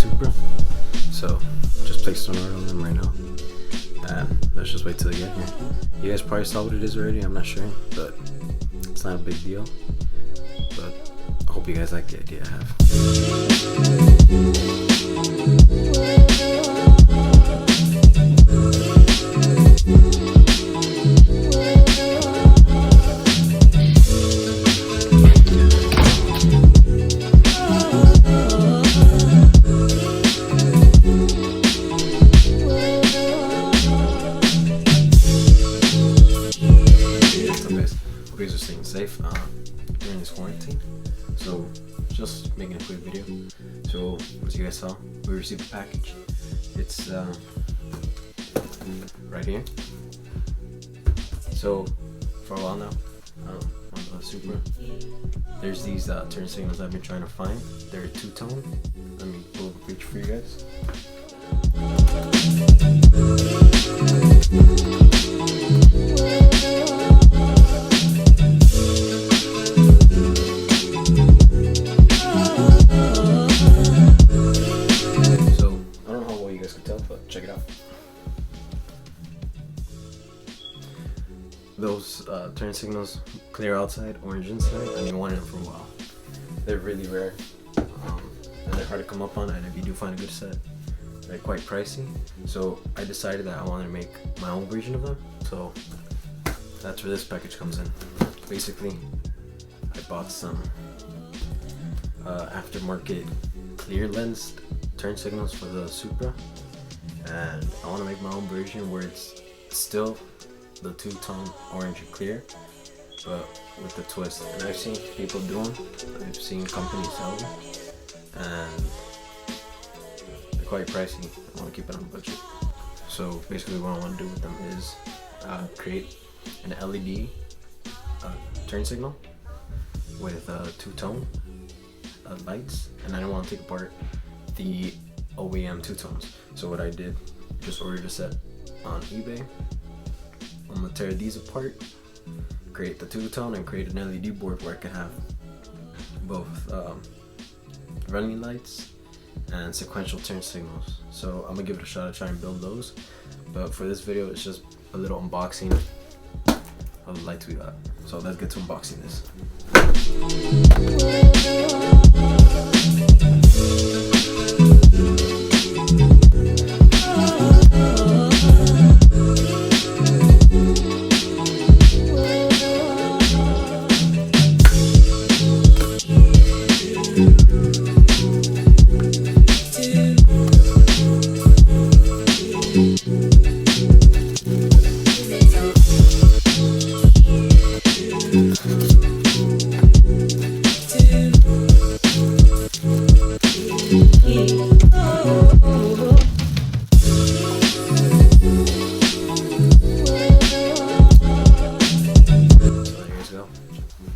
Supra, so just placed an order on them right now, and let's just wait till they get here. You guys probably saw what it is already, I'm not sure, but it's not a big deal. But I hope you guys like the idea I have. Hope you guys are staying safe during this quarantine. So just making a quick video. So as you guys saw, we received a package. It's right here. So for a while now, on the Supra, there's these turn signals I've been trying to find. They're two-tone. Let me pull up a picture for you guys. Check it out. Those turn signals, clear outside, orange inside. I've been wanting them for a while. They're really rare, and they're hard to come up on. And if you do find a good set, they're quite pricey. So I decided that I wanted to make my own version of them. So that's where this package comes in. Basically, I bought some aftermarket clear lens turn signals for the Supra. And I want to make my own version where it's still the two-tone orange and clear, but with the twist. And I've seen people do them, I've seen companies sell them, and they're quite pricey. I want to keep it on a budget. So basically what I want to do with them is create an LED turn signal with two-tone lights, and I don't want to take apart the OEM two-tones. So what I did, just ordered a set on eBay. I'm gonna tear these apart, create the two-tone, and create an LED board where I can have both running lights and sequential turn signals. So I'm gonna give it a shot to try and build those. But for this video, it's just a little unboxing of the lights we got. So let's get to unboxing this.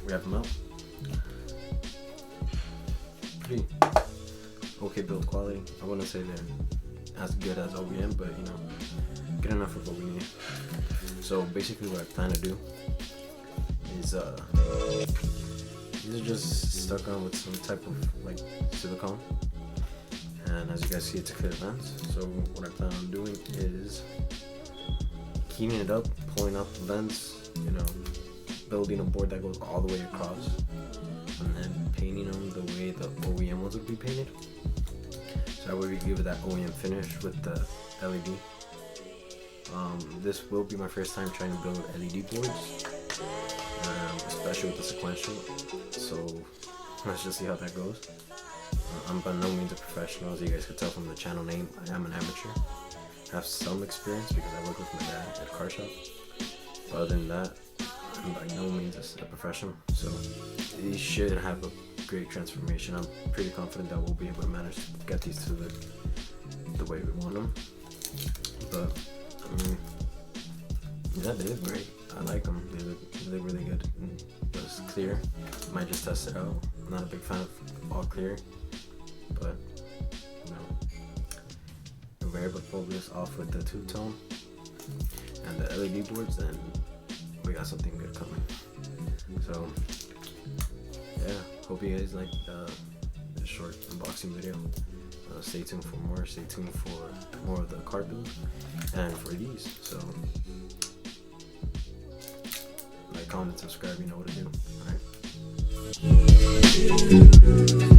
We have them out. Pretty okay build quality. I wouldn't say they're as good as OEM, but you know, good enough for what we need. So basically what I plan to do is these are just stuck on with some type of like silicone, and as you guys see, it's a clear lens. So what I plan on doing is heating it up, pulling out the lens, you know, building a board that goes all the way across, and then painting them the way the OEM ones would be painted. So that way we give it that OEM finish with the LED. This will be my first time trying to build LED boards, especially with the sequential. So let's just see how that goes. I'm by no means a professional, as you guys could tell from the channel name. I am an amateur. I have some experience because I work with my dad at a car shop. But other than that, I'm by no means a professional, so these should have a great transformation. I'm pretty confident that we'll be able to manage to get these to the way we want them. But I mean, yeah, they look great. I like them. They look really good. It's clear. Might just test it out. I'm not a big fan of all clear, but you know, if we're able to pull this off with the two-tone and the LED boards, then we got something good coming. So yeah, hope you guys like this short unboxing video. stay tuned for more. Stay tuned for more of the car build and for these. So like, comment, subscribe. You know what to do. All right.